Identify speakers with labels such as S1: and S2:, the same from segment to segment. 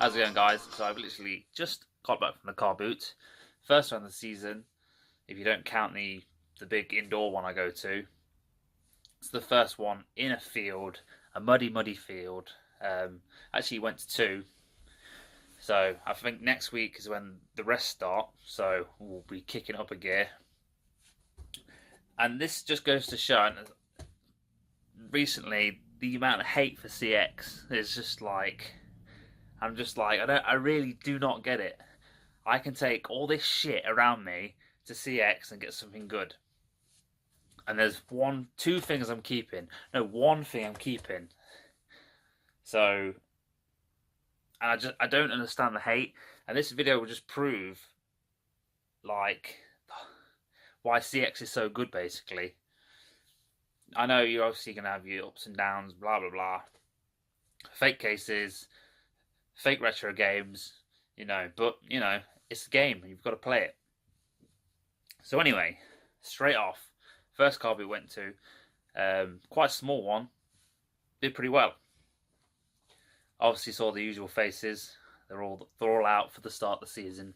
S1: How's it going, guys? So I've literally just got back from the car boot. First round of the season, if you don't count the big indoor one I go to. It's the first one in a field, a muddy field. Actually went to two. So I think next week is when the rest start. So we'll be kicking up a gear. And this just goes to show, recently, the amount of hate for CX is just like, I really do not get it. I can take all this shit around me to CX and get something good. And there's two things I'm keeping. No, one thing I'm keeping. So, and I don't understand the hate. And this video will just prove, like, why CX is so good, basically. I know you're obviously going to have your ups and downs, blah, blah, blah. Fake cases, fake retro games, but, it's a game, and you've got to play it. So anyway, straight off, first card we went to, quite a small one, did pretty well. Obviously saw the usual faces, they're all out for the start of the season.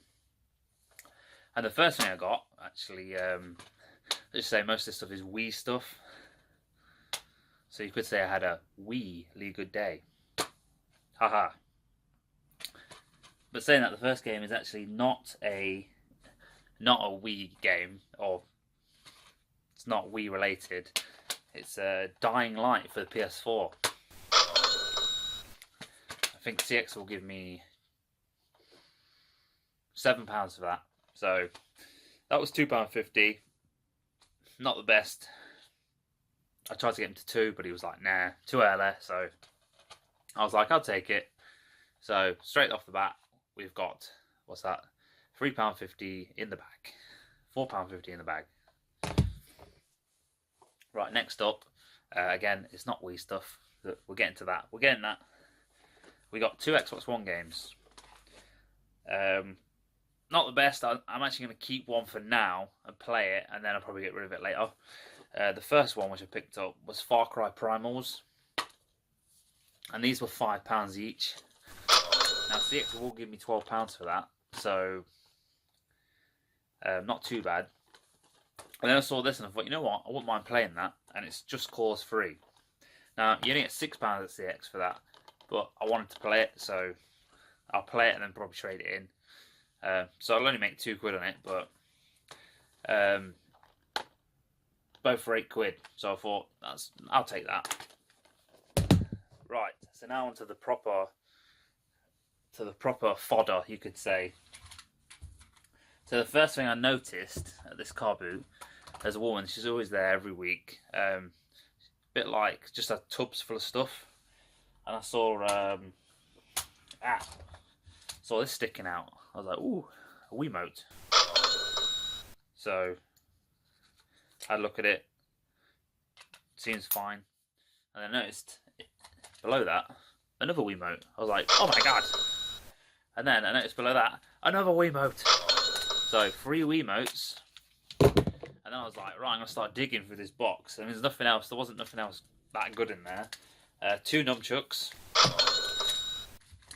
S1: And the first thing I got, actually, let's say most of this stuff is Wii stuff. So you could say I had a really good day. Haha. But saying that, the first game is actually not a Wii game, or it's not Wii related. It's a Dying Light for the PS4. I think CX will give me £7 for that. So that was £2.50. Not the best. I tried to get him to 2, but he was like, nah, too early. So I was like, I'll take it. So straight off the bat, we've got, what's that? £3.50 in the bag. £4.50 in the bag. Right, next up, again, it's not Wii stuff. We're getting to that. We're getting that. We got 2 Xbox One games. Not the best. I'm actually going to keep one for now and play it, and then I'll probably get rid of it later. The first one which I picked up was Far Cry Primals, and these were £5 each. Now CX will give me £12 for that, so not too bad. And then I saw this and I thought, you know what, I wouldn't mind playing that, and it's Just Cause 3. Now you only get £6 at CX for that, but I wanted to play it, so I'll play it and then probably trade it in. So I'll only make £2 on it, but both for £8. So I thought I'll take that. Right, so now onto the proper fodder, you could say. So the first thing I noticed at this car boot, there's a woman. She's always there every week. A bit like just had tubs full of stuff, and I saw saw this sticking out. I was like, ooh, a Wiimote. So I had a look at it. Seems fine. And I noticed below that another Wiimote. I was like, oh my god. And then I noticed below that another Wiimote. So 3 Wiimotes. And then I was like, right, I'm gonna start digging through this box. And there's nothing else. There wasn't nothing else that good in there. 2 nunchucks.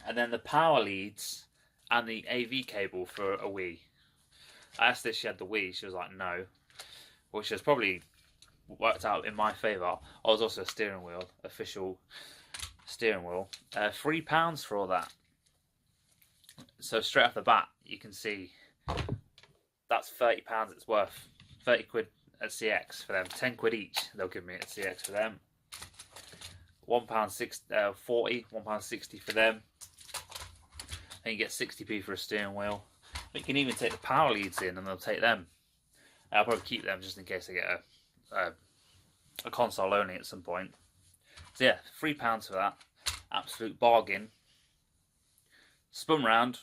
S1: And then the power leads and the AV cable for a Wii. I asked her if she had the Wii. She was like, no. Which has probably worked out in my favour. I was also a steering wheel, official steering wheel. £3 for all that. So straight off the bat, you can see that's £30 it's worth. £30 at CX for them. £10 each they'll give me at CX for them. £1.40, £1.60 for them. And you get 60p for a steering wheel. But you can even take the power leads in and they'll take them. I'll probably keep them just in case I get a console only at some point. So yeah, £3 for that. Absolute bargain. Spun round,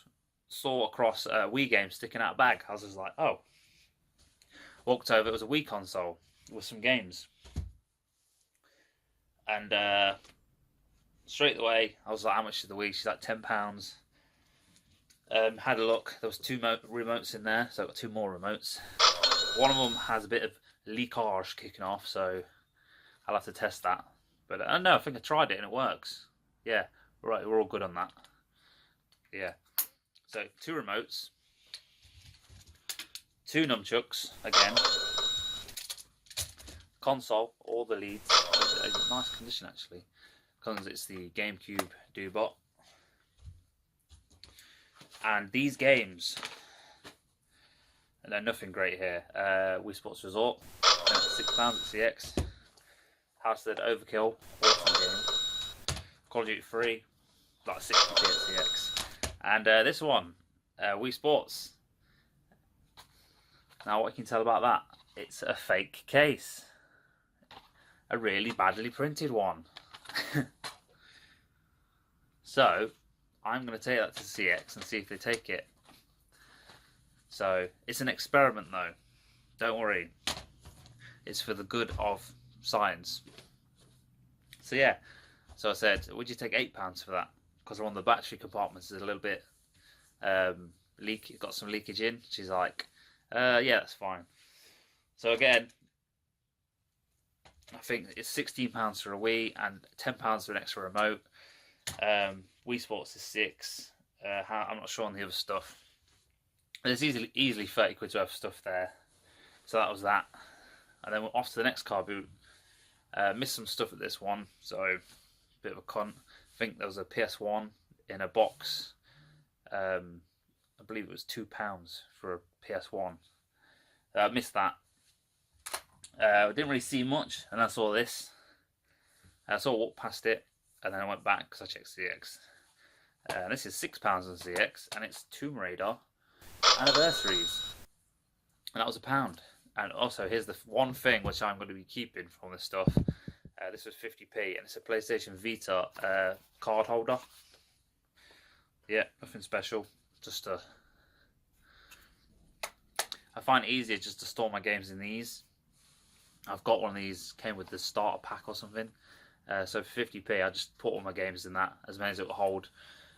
S1: saw across a Wii game sticking out a bag. I was just like, oh. Walked over, it was a Wii console with some games. And straight away, I was like, how much is the Wii? She's like, £10. Had a look, there was 2 remotes in there, so I got 2 more remotes. One of them has a bit of leakage kicking off, so I'll have to test that. But I don't know, I think I tried it and it works. Yeah, right, we're all good on that. Yeah. So 2 remotes, 2 nunchucks again, console, all the leads, a nice condition actually, because it's the GameCube DoBot. And these games, they're nothing great here. Wii Sports Resort, £6 at CEX. House of the Overkill, awesome game. Call of Duty 3, like 60p at CEX. And this one, Wii Sports. Now what can you tell about that? It's a fake case. A really badly printed one. So, I'm going to take that to CEX and see if they take it. So, it's an experiment though. Don't worry. It's for the good of science. So yeah. So I said, would you take £8 for that? Because one of the battery compartments is a little bit got some leakage in. She's like, yeah, that's fine. So again, I think it's £16 for a Wii and £10 for an extra remote. Wii Sports is 6. I'm not sure on the other stuff. There's easily 30 quid worth of stuff there. So that was that. And then we're off to the next car boot. Missed some stuff at this one, so bit of a cunt. I think there was a PS1 in a box. I believe it was £2 for a PS1. I missed that. I didn't really see much, and I saw this. I walked past it, and then I went back because I checked CEX. This is £6 on CEX, and it's Tomb Raider Anniversaries, and that was £1. And also, here's the one thing which I'm going to be keeping from this stuff. This was 50p, and it's a PlayStation Vita card holder. Yeah, nothing special. Just I find it easier just to store my games in these. I've got one of these, came with the starter pack or something. So for 50p, I just put all my games in that, as many as it will hold.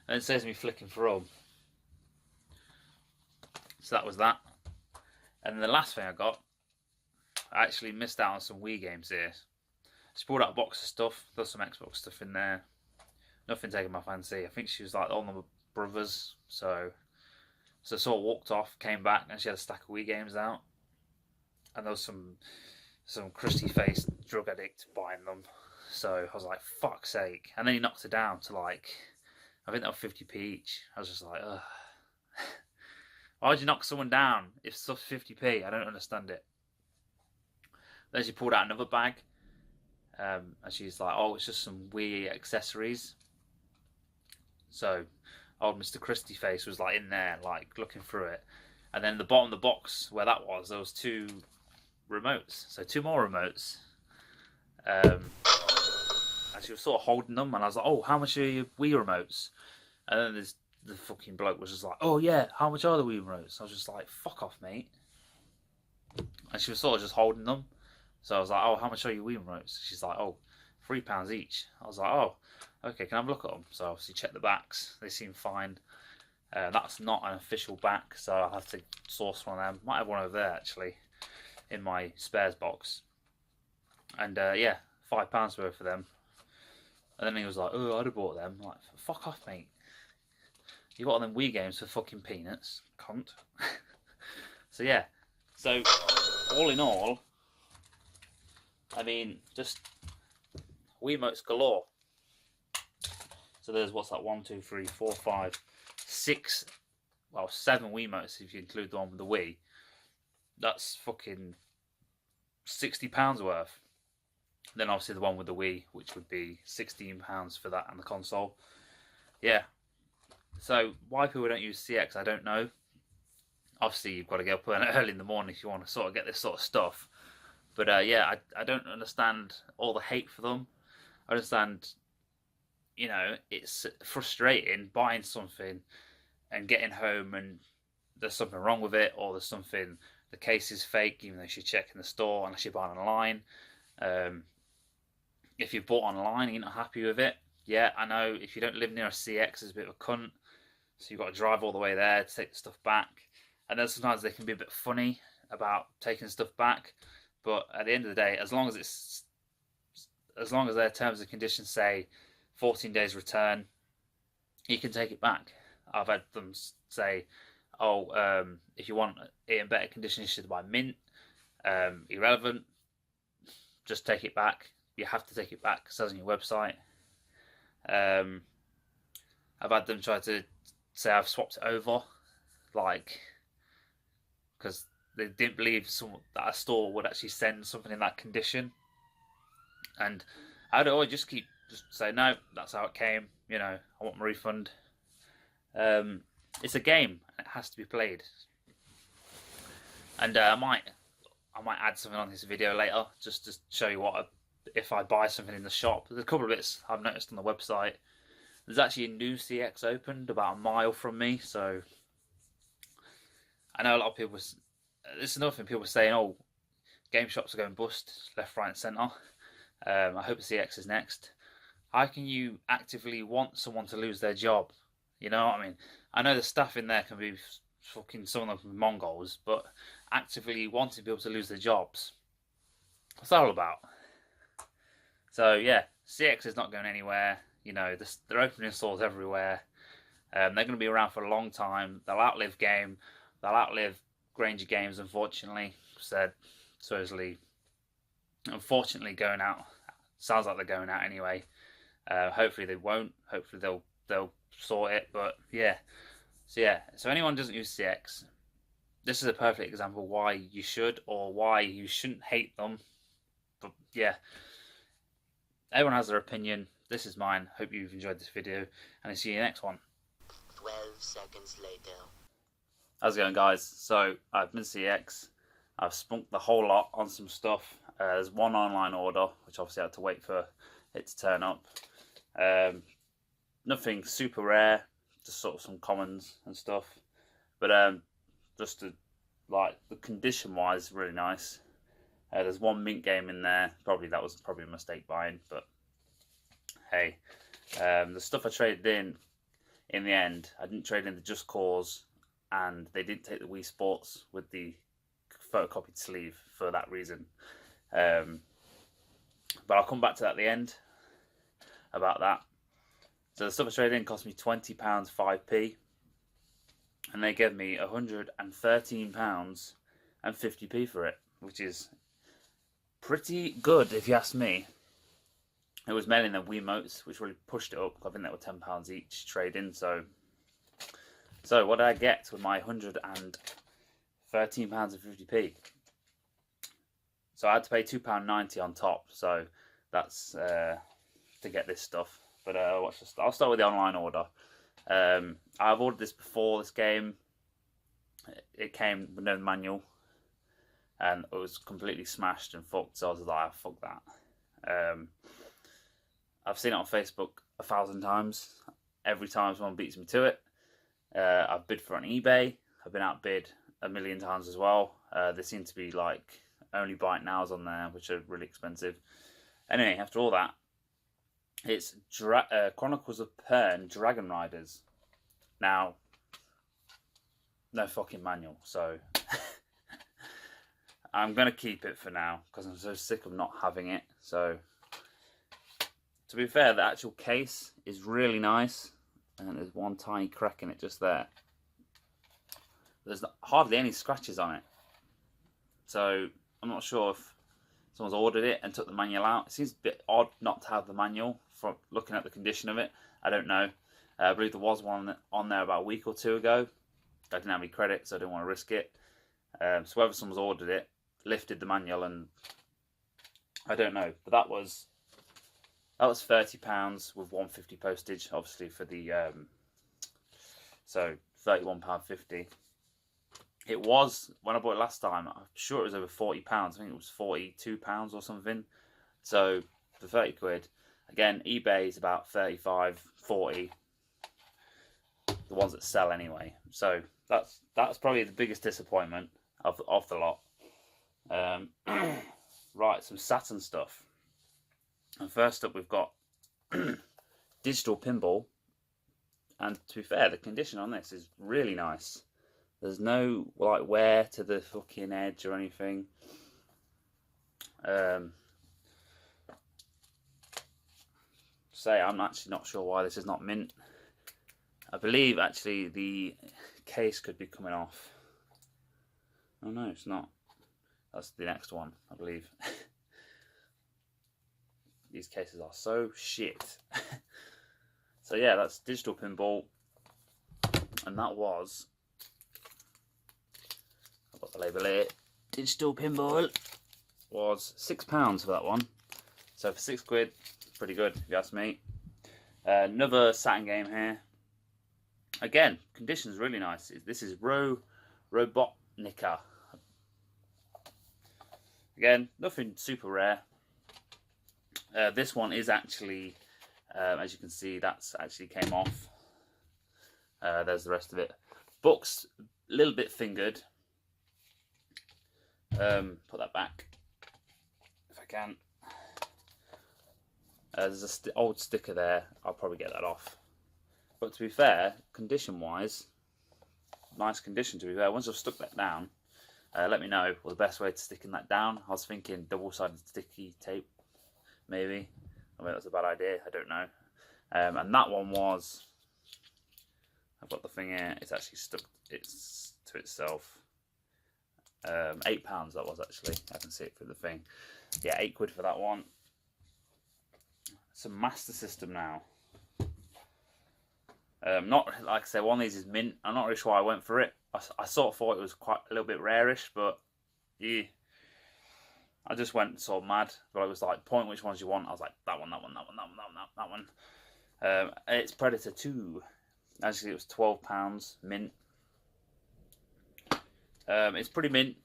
S1: And it saves me flicking through them. So that was that. And then the last thing I got, I actually missed out on some Wii games here. She pulled out a box of stuff. There's some Xbox stuff in there. Nothing taking my fancy. I think she was like on the brothers. So I sort of walked off, came back, and she had a stack of Wii games out. And there was some crusty-faced drug addict buying them. So I was like, fuck's sake. And then he knocked it down to like, I think that was 50p each. I was just like, ugh. Why would you knock someone down if stuff's 50p? I don't understand it. Then she pulled out another bag. And she's like, oh, it's just some Wii accessories. So old Mr. Christie Face was like in there, like looking through it. And then the bottom of the box where that was, there was 2 remotes. So 2 more remotes. And she was sort of holding them, and I was like, oh, how much are your Wii remotes? And then the fucking bloke was just like, oh yeah, how much are the Wii remotes? I was just like, fuck off, mate. And she was sort of just holding them. So I was like, oh, how much are your Wii remotes? She's like, oh, £3 each. I was like, oh, okay, can I have a look at them? So I obviously check the backs. They seem fine. That's not an official back, so I'll have to source one of them. Might have one over there, actually, in my spares box. And yeah, £5 worth for them. And then he was like, oh, I'd have bought them. I'm like, fuck off, mate. You got all them Wii games for fucking peanuts, cunt. So yeah, so all in all, I mean, just Wiimotes galore. So there's, what's that, 1, 2, 3, 4, 5, 6, well, 7 Wiimotes if you include the one with the Wii. That's fucking £60 worth. Then obviously the one with the Wii, which would be £16 for that and the console. Yeah. So why people don't use CEX, I don't know. Obviously you've got to get up early in the morning if you want to sort of get this sort of stuff. But yeah, I don't understand all the hate for them. I understand, you know, it's frustrating buying something and getting home and there's something wrong with it, or there's something, the case is fake, even though you should check in the store unless you buy it online. If you bought online and you're not happy with it, yeah, I know if you don't live near a CEX, it's a bit of a cunt. So you've got to drive all the way there to take the stuff back. And then sometimes they can be a bit funny about taking stuff back. But at the end of the day, as long as their terms and conditions say 14 days return, you can take it back. I've had them say, "Oh, if you want it in better condition, you should buy mint." Irrelevant. Just take it back. You have to take it back. It says on your website. Um, I've had them try to say I've swapped it over, like, because they didn't believe that a store would actually send something in that condition. And I'd always just say no, that's how it came. I want my refund. It's a game. It has to be played. And I might add something on this video later just to show you if I buy something in the shop. There's a couple of bits I've noticed on the website. There's actually a new CEX opened about a mile from me, so I know a lot of people. This is another thing people are saying. Oh, game shops are going bust left, right, and centre. I hope CEX is next. How can you actively want someone to lose their job? You know what I mean? I know the staff in there can be fucking some of them Mongols, but actively wanting people to lose their jobs. What's that all about? So yeah, CEX is not going anywhere. They're opening stores everywhere. They're going to be around for a long time. They'll outlive game. They'll outlive Granger Games, unfortunately. Said supposedly, unfortunately, going out. Sounds like they're going out anyway. Hopefully they won't. Hopefully they'll sort it. But yeah. So anyone who doesn't use CEX, this is a perfect example why you should or why you shouldn't hate them. But yeah, everyone has their opinion. This is mine. Hope you've enjoyed this video, and I'll see you in the next one.
S2: 12 seconds later.
S1: How's it going, guys? So I've been CEX. I've spunked the whole lot on some stuff. There's one online order, which obviously I had to wait for it to turn up. Nothing super rare, just sort of some commons and stuff. But just to, the condition-wise, really nice. There's one mint game in there. That was probably a mistake buying, but hey. The stuff I traded in the end, I didn't trade in the Just Cause, and they didn't take the Wii Sports with the photocopied sleeve for that reason. But I'll come back to that at the end about that. So the stuff I traded in cost me £20 5p, and they gave me £113 and 50p for it, which is pretty good if you ask me. It was mainly the Wiimotes, which really pushed it up. I think they were £10 each trade in. So what did I get with my £113 and 50p? So I had to pay £2.90 on top. So that's to get this stuff. But I'll start with the online order. I've ordered this before this game. It came with no manual, and it was completely smashed and fucked. So I was like, fuck that. I've seen it on Facebook 1,000 times. Every time someone beats me to it. I've bid for it on eBay. I've been outbid 1,000,000 times as well. There seem to be only buy it nows on there, which are really expensive. Anyway, after all that, it's Chronicles of Pern Dragon Riders. Now, no fucking manual, so I'm going to keep it for now because I'm so sick of not having it. So, to be fair, the actual case is really nice, and there's one tiny crack in it just there. There's hardly any scratches on it, so I'm not sure if someone's ordered it and took the manual out. It seems a bit odd not to have the manual from looking at the condition of it. I don't know. I believe there was one on there about a week or two ago. I didn't have any credit, so I didn't want to risk it. So whoever someone's ordered it, lifted the manual, and I don't know. But that was £30 with £1.50 postage, obviously for the so £31.50. It was, when I bought it last time, I'm sure it was over £40. I think it was £42 or something. So for 30 quid, again, eBay is about 35, 40. The ones that sell anyway. So that's probably the biggest disappointment of the lot. Right, some Saturn stuff. And first up, we've got digital pinball. And to be fair, the condition on this is really nice. There's no wear to the fucking edge or anything. I'm actually not sure why this is not mint. I believe actually the case could be coming off. Oh no, it's not. That's the next one, I believe. These cases are so shit. So yeah, that's digital pinball, and that was, I've got the label here. Digital pinball was £6 for that one. So for £6, pretty good if you ask me. Another Saturn game here. Again, conditions really nice. This is Robotnica. Again, nothing super rare. This one is actually, as you can see, that's actually came off. There's the rest of it. Book's a little bit fingered. Put that back if I can. There's an old sticker there. I'll probably get that off. But to be fair, condition-wise, nice condition to be fair. Once I've stuck that down, let me know what the best way to sticking that down. I was thinking double-sided sticky tape, maybe. I mean, that's a bad idea. I don't know. And that one was, I've got the thing here. It's actually stuck. It's to itself. £8 that was actually. I can see it through the thing. Yeah, £8 for that one. It's a Master System now. Not like I said, one of these is mint. I'm not really sure why I went for it. I sort of thought it was quite a little bit rarish, but yeah, I just went sort of mad. But I was like, point which ones you want. I was like, that one, that one, that one, that one, that one, that one. It's Predator 2. Actually, it was £12 mint. It's pretty mint.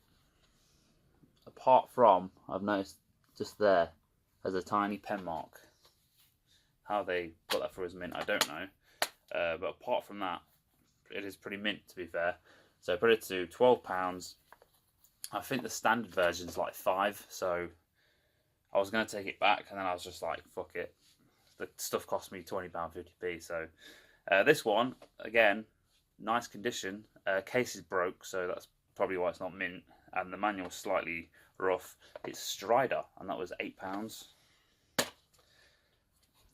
S1: Apart from, I've noticed just there, there's a tiny pen mark. How they put that through as mint, I don't know. But apart from that, it is pretty mint to be fair. So Predator 2, £12. I think the standard version is like £5. So I was going to take it back, and then I was just like, fuck it. The stuff cost me £20.50p. So this one, again, nice condition. Case is broke, so that's probably why it's not mint. And the manual's slightly rough. It's Strider, and that was £8.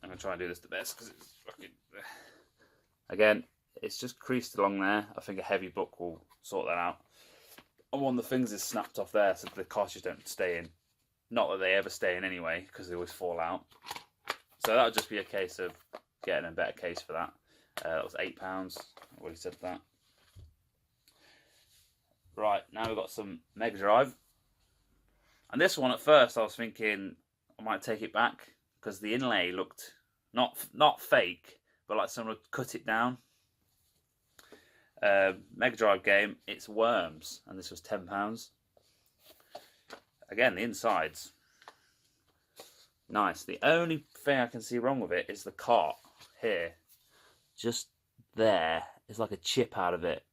S1: I'm going to try and do this the best because it's fucking... Again, it's just creased along there. I think a heavy book will sort that out. And one of the things is snapped off there so the cartridges don't stay in. Not that they ever stay in anyway, because they always fall out. So that would just be a case of getting a better case for that. That was £8. I already said that. Right, now we've got some Mega Drive. And this one, at first, I was thinking I might take it back, because the inlay looked not fake, but like someone had cut it down. Mega Drive game, it's Worms, and this was £10. Again, the insides, nice. The only thing I can see wrong with it is the cart here. Just there, it's like a chip out of it.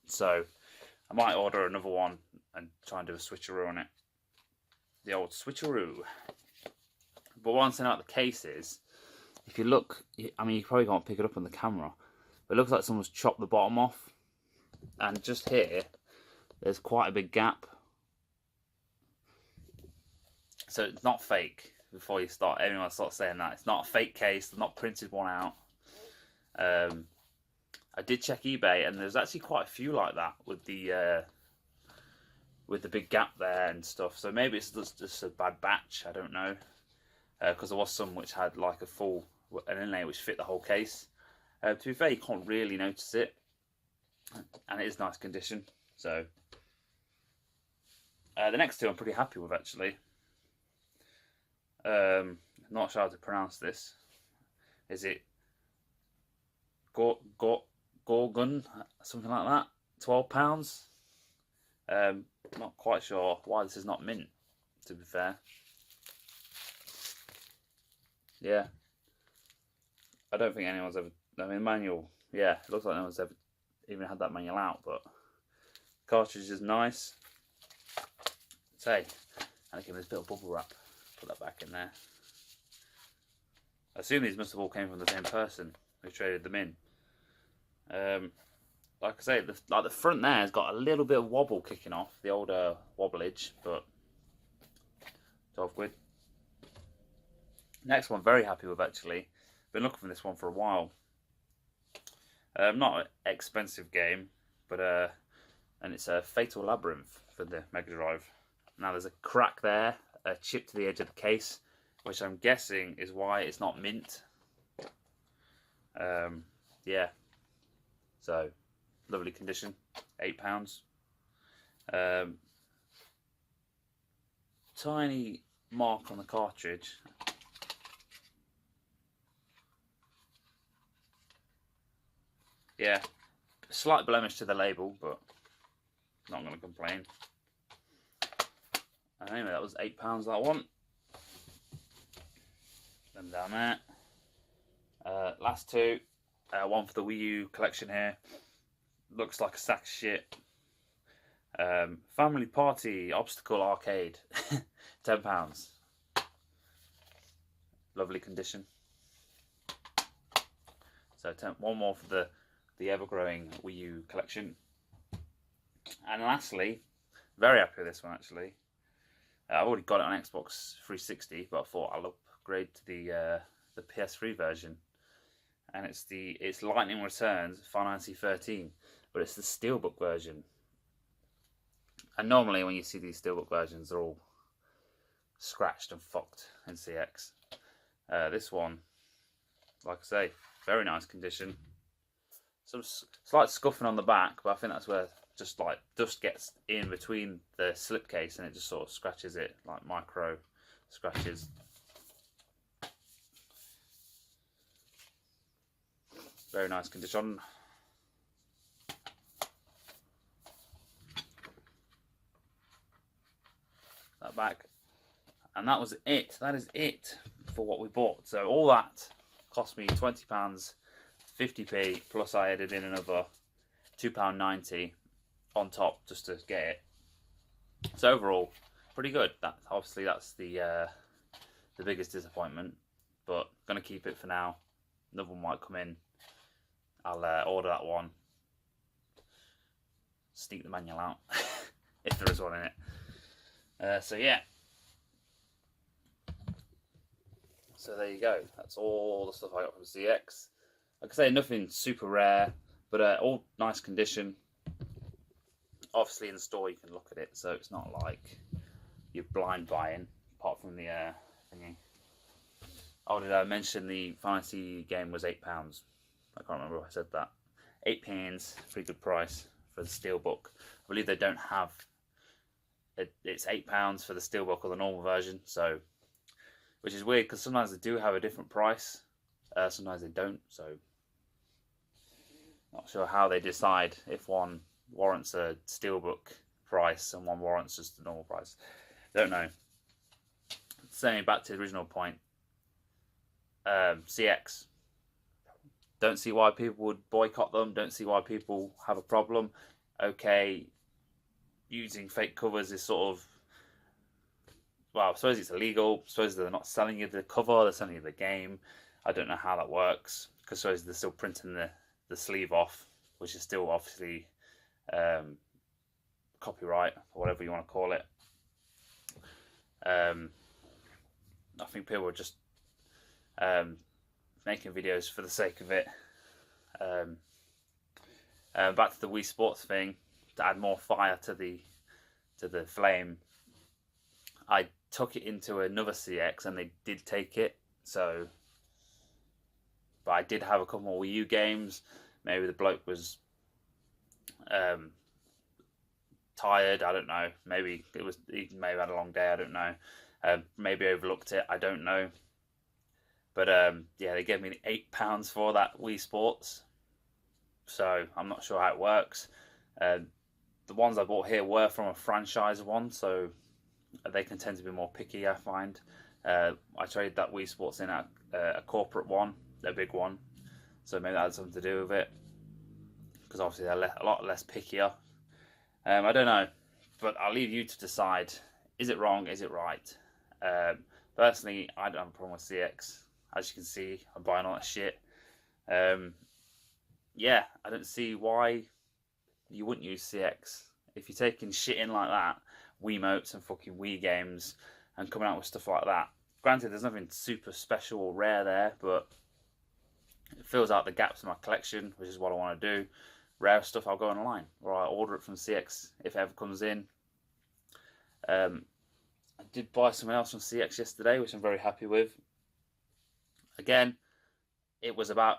S1: So I might order another one and try and do a switcheroo on it. The old switcheroo. But one thing about the case is, if you look, I mean, you probably can't pick it up on the camera, but it looks like someone's chopped the bottom off. And just here, there's quite a big gap. So it's not fake. Before anyone starts saying that, it's not a fake case. They've not printed one out. I did check eBay, and there's actually quite a few like that with the big gap there and stuff. So maybe it's just a bad batch. I don't know, because there was some which had like an inlay which fit the whole case. To be fair, you can't really notice it, and it is nice condition. So the next two I'm pretty happy with actually. Not sure how to pronounce this. Is it Gorgon? Something like that. £12. Not quite sure why this is not mint, to be fair. Yeah. I don't think anyone's ever... I mean, manual... Yeah, it looks like no one's ever even had that manual out, but... Cartridge is nice. Say, and it came with this bit of bubble wrap. Put that back in there. I assume these must have all came from the same person who traded them in. Like I say, the front there has got a little bit of wobble kicking off, the older wobblage, but £12. Next one, very happy with actually. Been looking for this one for a while. Not an expensive game, but and it's a Fatal Labyrinth for the Mega Drive. Now there's a crack there, a chip to the edge of the case, which I'm guessing is why it's not mint. Yeah, so lovely condition, £8. Tiny mark on the cartridge. Yeah, slight blemish to the label, but not going to complain. And anyway, that was £8 that one. Them down there. Last two. One for the Wii U collection here. Looks like a sack of shit. Family Party Obstacle Arcade. £10. Lovely condition. So one more for the ever-growing Wii U collection. And lastly, very happy with this one actually. I've already got it on Xbox 360, but I thought I'll upgrade to the PS3 version. And it's Lightning Returns Final Fantasy 13, but it's the Steelbook version. And normally when you see these Steelbook versions, they're all scratched and fucked in CX. This one, like I say, very nice condition. Some slight scuffing on the back, but I think that's where just like dust gets in between the slipcase and it just sort of scratches it, like micro scratches. Very nice condition. That back. And that was it. That is it for what we bought. So all that cost me £20, 50p, plus I added in another £2.90 on top just to get it. So overall, pretty good. Obviously that's the biggest disappointment, but gonna keep it for now. Another one might come in. I'll order that one. Sneak the manual out if there is one in it. So yeah. So there you go. That's all the stuff I got from CEX. Like I say, nothing super rare, but all nice condition. Obviously in the store you can look at it, so it's not like you're blind buying, apart from the thingy. Oh, did I mention the fantasy game was £8? I can't remember if I said that. £8, pretty good price for the Steelbook. I believe they don't have it, it's £8 for the Steelbook or the normal version, so which is weird because sometimes they do have a different price, sometimes they don't, so not sure how they decide if one warrants a Steelbook price and one warrants just the normal price. Don't know. Saying back to the original point, CX. Don't see why people would boycott them. Don't see why people have a problem. Okay, using fake covers is sort of, well, I suppose it's illegal. I suppose they're not selling you the cover, they're selling you the game. I don't know how that works, because I suppose they're still printing the sleeve off, which is still obviously copyright, or whatever you want to call it. I think people are just making videos for the sake of it. Back to the Wii Sports thing, to add more fire to the flame, I took it into another CX and they did take it. So, but I did have a couple more Wii U games. Maybe the bloke was tired. I don't know. Maybe he maybe had a long day. I don't know. Maybe overlooked it. I don't know. But yeah, they gave me £8 for that Wii Sports. So I'm not sure how it works. The ones I bought here were from a franchise one, so they can tend to be more picky, I find. I traded that Wii Sports in at a corporate one, a big one, so maybe that had something to do with it, because obviously they're a lot less pickier. I don't know, but I'll leave you to decide. Is it wrong? Is it right? Personally, I don't have a problem with CX. As you can see, I'm buying all that shit. Yeah, I don't see why you wouldn't use CX. If you're taking shit in like that, Wiimotes and fucking Wii games, and coming out with stuff like that. Granted, there's nothing super special or rare there, but It fills out the gaps in my collection, which is what I want to do. Rare stuff, I'll go online, or I'll order it from CX if it ever comes in. I did buy something else from CX yesterday, which I'm very happy with. Again, it was about,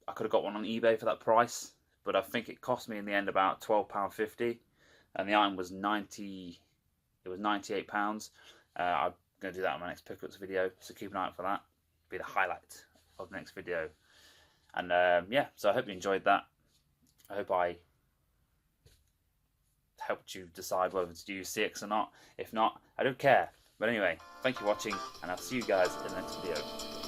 S1: I could have got one on eBay for that price, but I think it cost me in the end about £12.50, and the item was 90. It was £98. I'm going to do that on my next pickups video, so keep an eye out for that. It'll be the highlight of the next video. And yeah, so I hope you enjoyed that. I hope I helped you decide whether to use CX or not. If not, I don't care. But anyway, thank you for watching, and I'll see you guys in the next video.